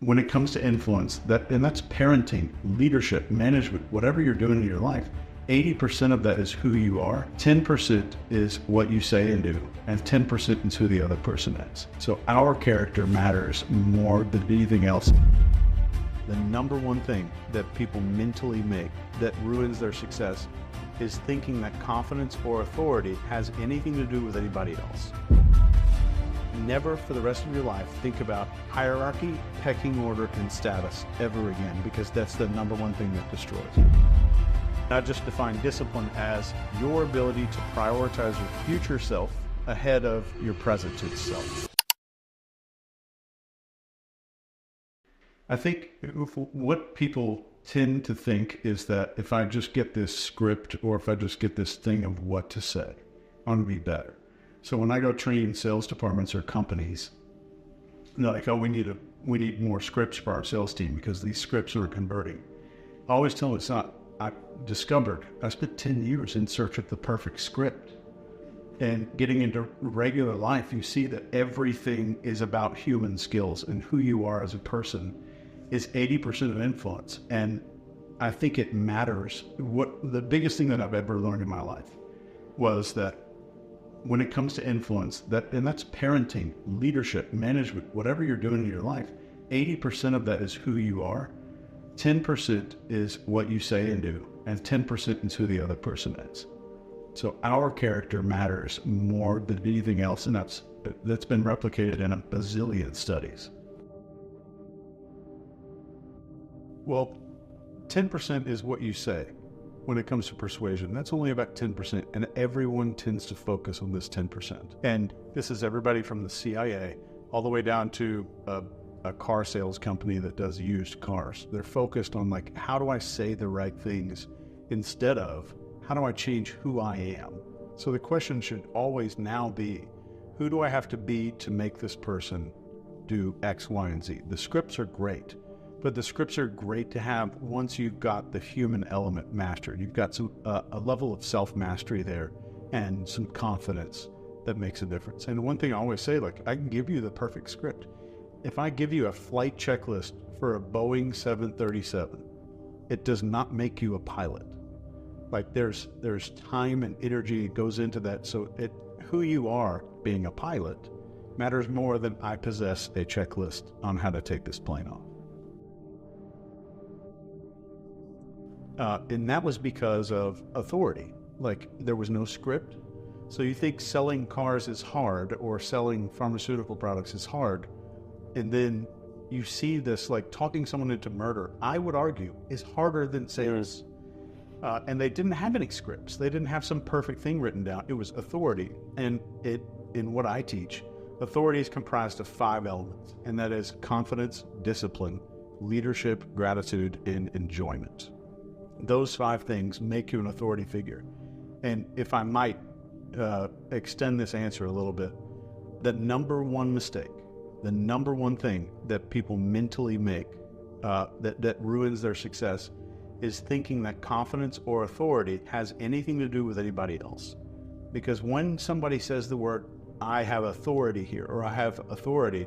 when it comes to influence, that's parenting, leadership, management, whatever you're doing in your life, 80% of that is who you are, 10% is what you say and do, and 10% is who the other person is. So our character matters more than anything else. The number one thing that people mentally make that ruins their success is thinking that confidence or authority has anything to do with anybody else. Never for the rest of your life think about hierarchy, pecking order, and status ever again, because that's the number one thing that destroys you. I just define discipline as your ability to prioritize your future self ahead of your present self. I think what people tend to think is that if I just get this script or if I just get this thing of what to say, I'm going to be better. So when I go train sales departments or companies, they're like, oh, we need more scripts for our sales team because these scripts are converting. I always tell them it's not. I spent 10 years in search of the perfect script. And getting into regular life, you see that everything is about human skills, and who you are as a person is 80% of influence. And I think it matters. The biggest thing that I've ever learned in my life was that when it comes to influence, and that's parenting, leadership, management, whatever you're doing in your life, 80% of that is who you are, 10% is what you say and do, and 10% is who the other person is. So our character matters more than anything else, and that's been replicated in a bazillion studies. Well, 10% is what you say. When it comes to persuasion, that's only about 10%, and everyone tends to focus on this 10%. And this is everybody from the CIA all the way down to a car sales company that does used cars. They're focused on, like, how do I say the right things instead of how do I change who I am? So the question should always now be, who do I have to be to make this person do X, Y, and Z? The scripts are great. But the scripts are great to have once you've got the human element mastered. You've got a level of self-mastery there and some confidence that makes a difference. And one thing I always say, like, I can give you the perfect script. If I give you a flight checklist for a Boeing 737, it does not make you a pilot. Like, there's time and energy that goes into that. So who you are being a pilot matters more than I possess a checklist on how to take this plane off. And that was because of authority. Like, there was no script. So you think selling cars is hard or selling pharmaceutical products is hard. And then you see this, like, talking someone into murder, I would argue, is harder than sales. And they didn't have any scripts. They didn't have some perfect thing written down. It was authority. And in what I teach, authority is comprised of 5 elements. And that is confidence, discipline, leadership, gratitude, and enjoyment. Those 5 things make you an authority figure. And if I might extend this answer a little bit, the number one mistake, the number one thing that people mentally make that ruins their success is thinking that confidence or authority has anything to do with anybody else. Because when somebody says the word, I have authority here, or I have authority,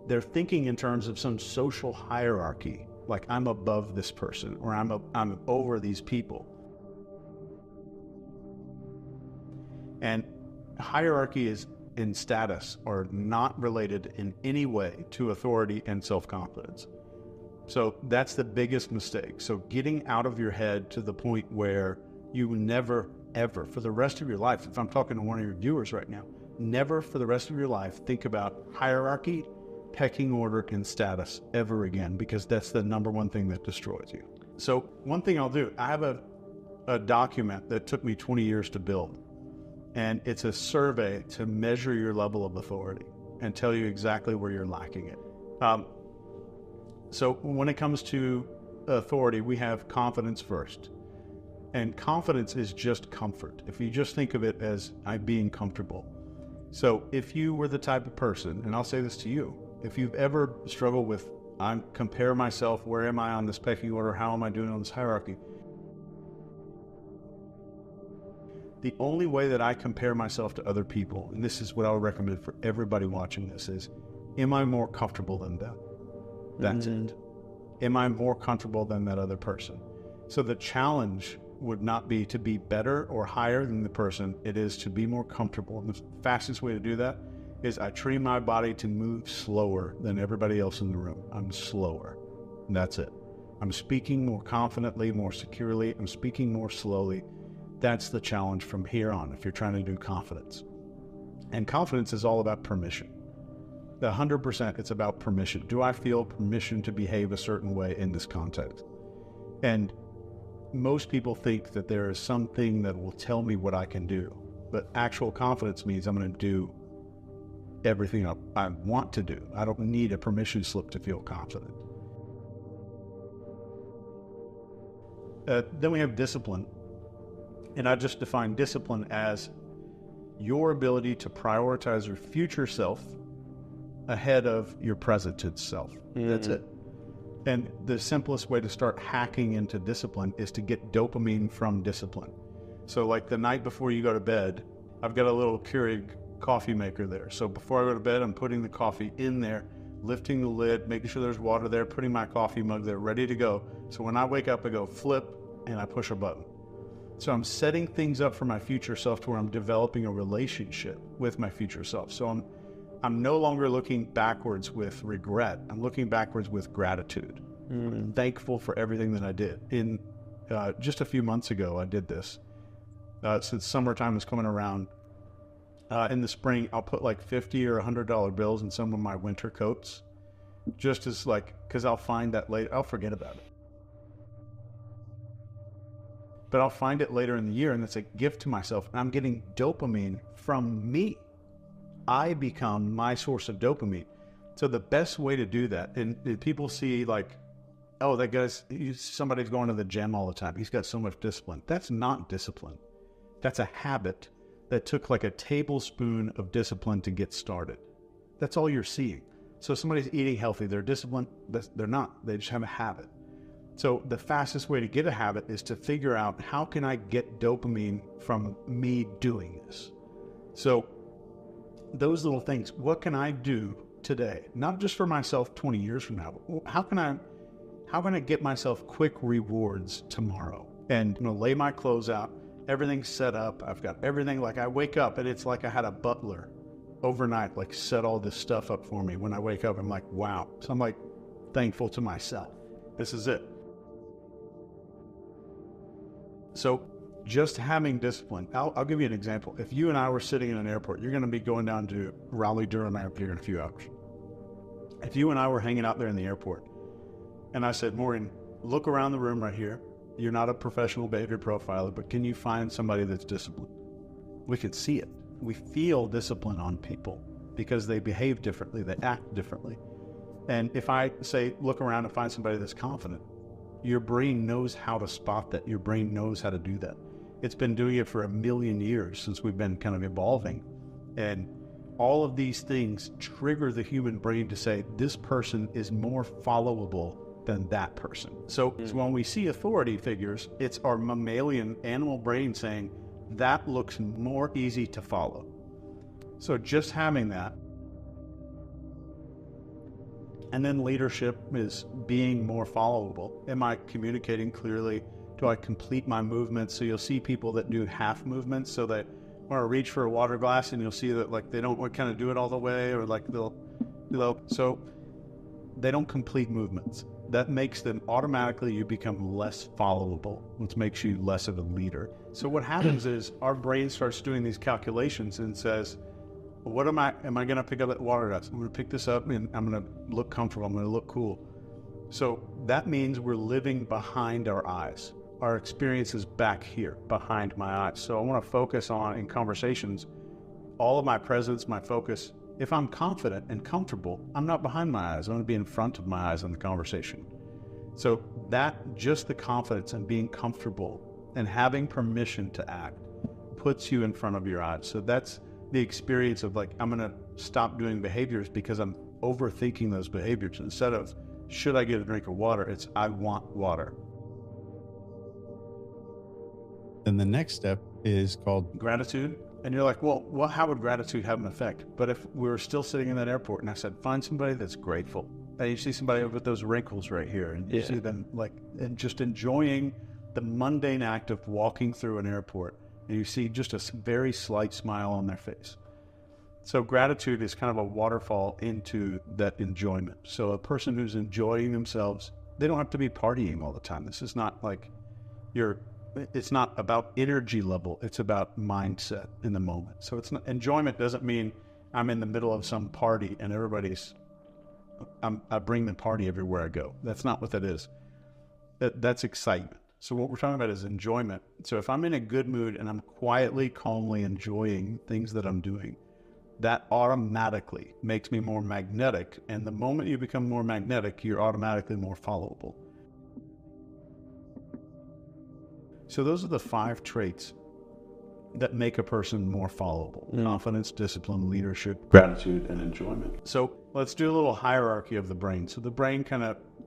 they're thinking in terms of some social hierarchy. Like, I'm above this person, or I'm over these people. And hierarchy is in status are not related in any way to authority and self-confidence. So that's the biggest mistake. So getting out of your head to the point where you never, ever, for the rest of your life, if I'm talking to one of your viewers right now, never for the rest of your life think about hierarchy, pecking order, and status ever again, because that's the number one thing that destroys you. So one thing I'll do, I have a document that took me 20 years to build, and it's a survey to measure your level of authority and tell you exactly where you're lacking it. So when it comes to authority, we have confidence first, and confidence is just comfort. If you just think of it as being comfortable. So if you were the type of person, and I'll say this to you, if you've ever struggled with, I compare myself, where am I on this pecking order? How am I doing on this hierarchy? The only way that I compare myself to other people, and this is what I would recommend for everybody watching this, is, am I more comfortable than them? That's it. Am I more comfortable than that other person? So the challenge would not be to be better or higher than the person. It is to be more comfortable. And the fastest way to do that is I train my body to move slower than everybody else in the room. I'm slower. And that's it. I'm speaking more confidently, more securely. I'm speaking more slowly. That's the challenge from here on if you're trying to do confidence. And confidence is all about permission. 100% it's about permission. Do I feel permission to behave a certain way in this context? And most people think that there is something that will tell me what I can do. But actual confidence means I'm going to do everything I want to do. I don't need a permission slip to feel confident. Then we have discipline. And I just define discipline as your ability to prioritize your future self ahead of your present self. That's it. And the simplest way to start hacking into discipline is to get dopamine from discipline. So like the night before you go to bed, I've got a little Keurig coffee maker there. So before I go to bed, I'm putting the coffee in there, lifting the lid, making sure there's water there, putting my coffee mug there, ready to go. So when I wake up, I go flip and I push a button. So I'm setting things up for my future self to where I'm developing a relationship with my future self. So I'm no longer looking backwards with regret. I'm looking backwards with gratitude. I'm thankful for everything that I did. Just a few months ago, I did this. Since summertime is coming around, in the spring, I'll put like $50 or $100 bills in some of my winter coats, just as because I'll find that later. I'll forget about it. But I'll find it later in the year, and it's a gift to myself. And I'm getting dopamine from me. I become my source of dopamine. So the best way to do that, and people see oh, that guy's, somebody's going to the gym all the time. He's got so much discipline. That's not discipline. That's a habit that took like a tablespoon of discipline to get started. That's all you're seeing. So somebody's eating healthy, they're disciplined. They're not. They just have a habit. So the fastest way to get a habit is to figure out, how can I get dopamine from me doing this? So those little things, what can I do today? Not just for myself 20 years from now, but how can I get myself quick rewards tomorrow? And I'm going to lay my clothes out, everything's set up, I've got everything, I wake up and it's like I had a butler overnight, set all this stuff up for me. When I wake up, I'm like, wow. So I'm thankful to myself. This is it. So just having discipline. I'll give you an example. If you and I were sitting in an airport, you're going to be going down to Raleigh-Durham Airport in a few hours. If you and I were hanging out there in the airport, and I said, Maureen, look around the room right here. You're not a professional behavior profiler, but can you find somebody that's disciplined? We could see it. We feel discipline on people because they behave differently, they act differently. And if I say, look around and find somebody that's confident, your brain knows how to spot that. Your brain knows how to do that. It's been doing it for 1 million years since we've been kind of evolving. And all of these things trigger the human brain to say, this person is more followable than that person. So when we see authority figures, it's our mammalian animal brain saying, that looks more easy to follow. So just having that. And then leadership is being more followable. Am I communicating clearly? Do I complete my movements? So you'll see people that do half movements, so they want to reach for a water glass and you'll see that they don't kind of do it all the way, or so they don't complete movements. That makes them automatically, you become less followable, which makes you less of a leader. So what happens is our brain starts doing these calculations and says, what am I going to pick up that water glass? I'm going to pick this up and I'm going to look comfortable. I'm going to look cool. So that means we're living behind our eyes. Our experience is back here, behind my eyes. So I want to focus on, in conversations, all of my presence, my focus. If I'm confident and comfortable, I'm not behind my eyes. I'm going to be in front of my eyes in the conversation. So that, just the confidence and being comfortable and having permission to act, puts you in front of your eyes. So that's the experience of I'm going to stop doing behaviors because I'm overthinking those behaviors. Instead of, should I get a drink of water? It's, I want water. Then the next step is called gratitude. And you're like, well, how would gratitude have an effect? But if we were still sitting in that airport and I said, find somebody that's grateful, And you see somebody with those wrinkles right here, and you see them and just enjoying the mundane act of walking through an airport, and you see just a very slight smile on their face. So gratitude is kind of a waterfall into that enjoyment. So a person who's enjoying themselves, they don't have to be partying all the time. This is not like it's not about energy level. It's about mindset in the moment. So enjoyment doesn't mean I'm in the middle of some party and I bring the party everywhere I go. That's not what that is. That's excitement. So what we're talking about is enjoyment. So if I'm in a good mood and I'm quietly, calmly enjoying things that I'm doing, that automatically makes me more magnetic. And the moment you become more magnetic, you're automatically more followable. So those are the 5 traits that make a person more followable. Confidence, discipline, leadership, gratitude, and enjoyment. So let's do a little hierarchy of the brain. So the brain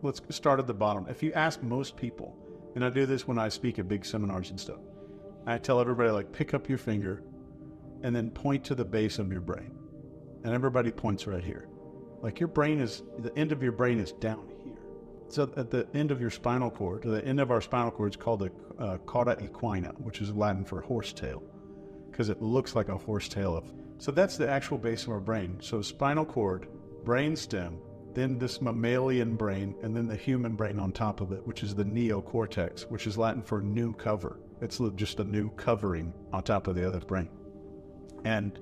let's start at the bottom. If you ask most people, and I do this when I speak at big seminars and stuff, I tell everybody, pick up your finger and then point to the base of your brain. And everybody points right here. The end of your brain is down here. So at the end of your spinal cord, the end of our spinal cord is called the cauda equina, which is Latin for horsetail, because it looks like a horsetail. So that's the actual base of our brain. So spinal cord, brain stem, then this mammalian brain, and then the human brain on top of it, which is the neocortex, which is Latin for new cover. It's just a new covering on top of the other brain. And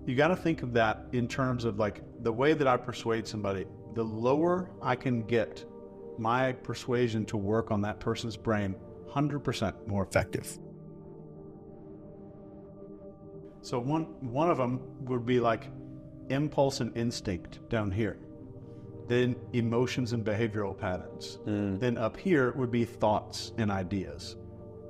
you got to think of that in terms of the way that I persuade somebody. The lower I can get my persuasion to work on that person's brain, 100% more effective. So one of them would be impulse and instinct down here. Then emotions and behavioral patterns. Then up here would be thoughts and ideas.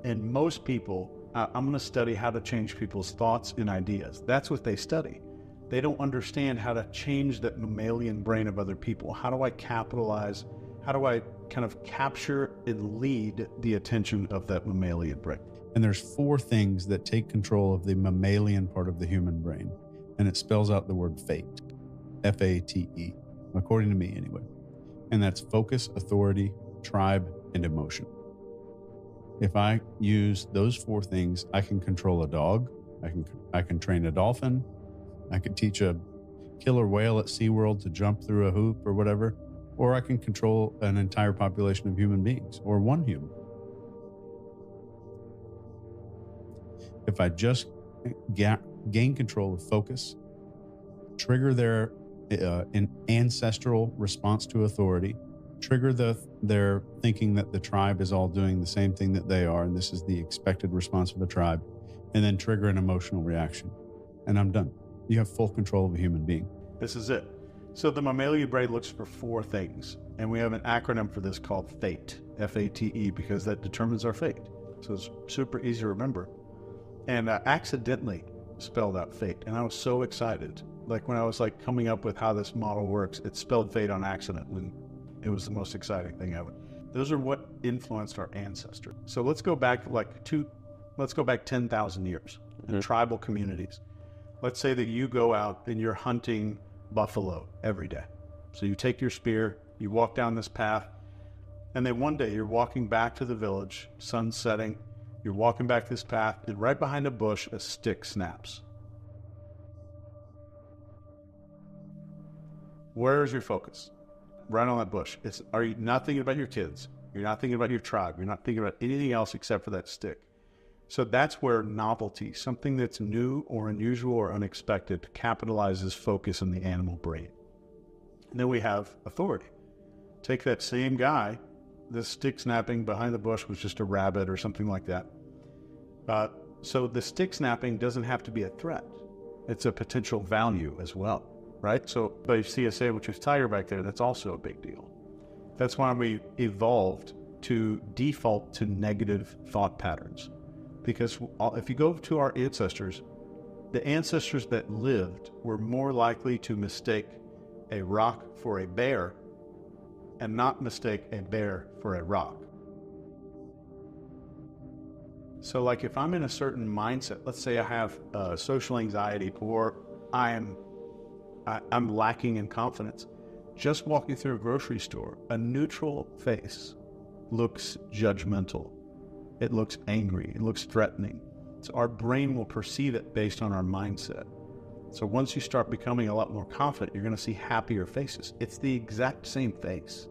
And most people, I'm going to study how to change people's thoughts and ideas. That's what they study. They don't understand how to change that mammalian brain of other people. How do I capitalize? How do I kind of capture and lead the attention of that mammalian brain? And there's 4 things that take control of the mammalian part of the human brain. And it spells out the word fate, F-A-T-E, according to me anyway. And that's focus, authority, tribe, and emotion. If I use those 4 things, I can control a dog. I can train a dolphin. I could teach a killer whale at SeaWorld to jump through a hoop or whatever. Or I can control an entire population of human beings, or one human. If I just gain control of focus, trigger their an ancestral response to authority, trigger their thinking that the tribe is all doing the same thing that they are, and this is the expected response of a tribe, and then trigger an emotional reaction, and I'm done. You have full control of a human being. This is it. So the mammalian brain looks for 4 things, and we have an acronym for this called FATE, F-A-T-E, because that determines our fate. So it's super easy to remember. And I accidentally spelled out fate, and I was so excited. When I was coming up with how this model works, it spelled fate on accident, and it was the most exciting thing ever. Those are what influenced our ancestors. So let's go back 10,000 years in tribal communities. Let's say that you go out and you're hunting buffalo every day. So you take your spear, you walk down this path, and then one day you're walking back to the village, sun's setting, you're walking back this path, and right behind a bush, a stick snaps. Where is your focus? Right on that bush. Are you not thinking about your kids? You're not thinking about your tribe. You're not thinking about anything else except for that stick. So that's where novelty, something that's new or unusual or unexpected, capitalizes focus in the animal brain. And then we have authority. Take that same guy, this stick snapping behind the bush was just a rabbit or something like that. So the stick snapping doesn't have to be a threat. It's a potential value as well, right? So if you see a saber-toothed tiger back there, that's also a big deal. That's why we evolved to default to negative thought patterns. Because if you go to our ancestors, the ancestors that lived were more likely to mistake a rock for a bear and not mistake a bear for a rock. So if I'm in a certain mindset, let's say I have social anxiety or I'm lacking in confidence, Just walking through a grocery store, a neutral face looks judgmental. It looks angry. It looks threatening. So our brain will perceive it based on our mindset. So once you start becoming a lot more confident, you're going to see happier faces. It's the exact same face.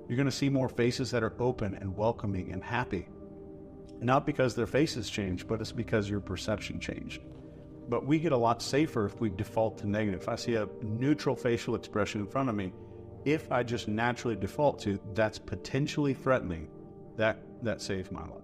You're going to see more faces that are open and welcoming and happy. Not because their faces changed, but it's because your perception changed. But we get a lot safer if we default to negative. If I see a neutral facial expression in front of me, if I just naturally default to that's potentially threatening, that saves my life.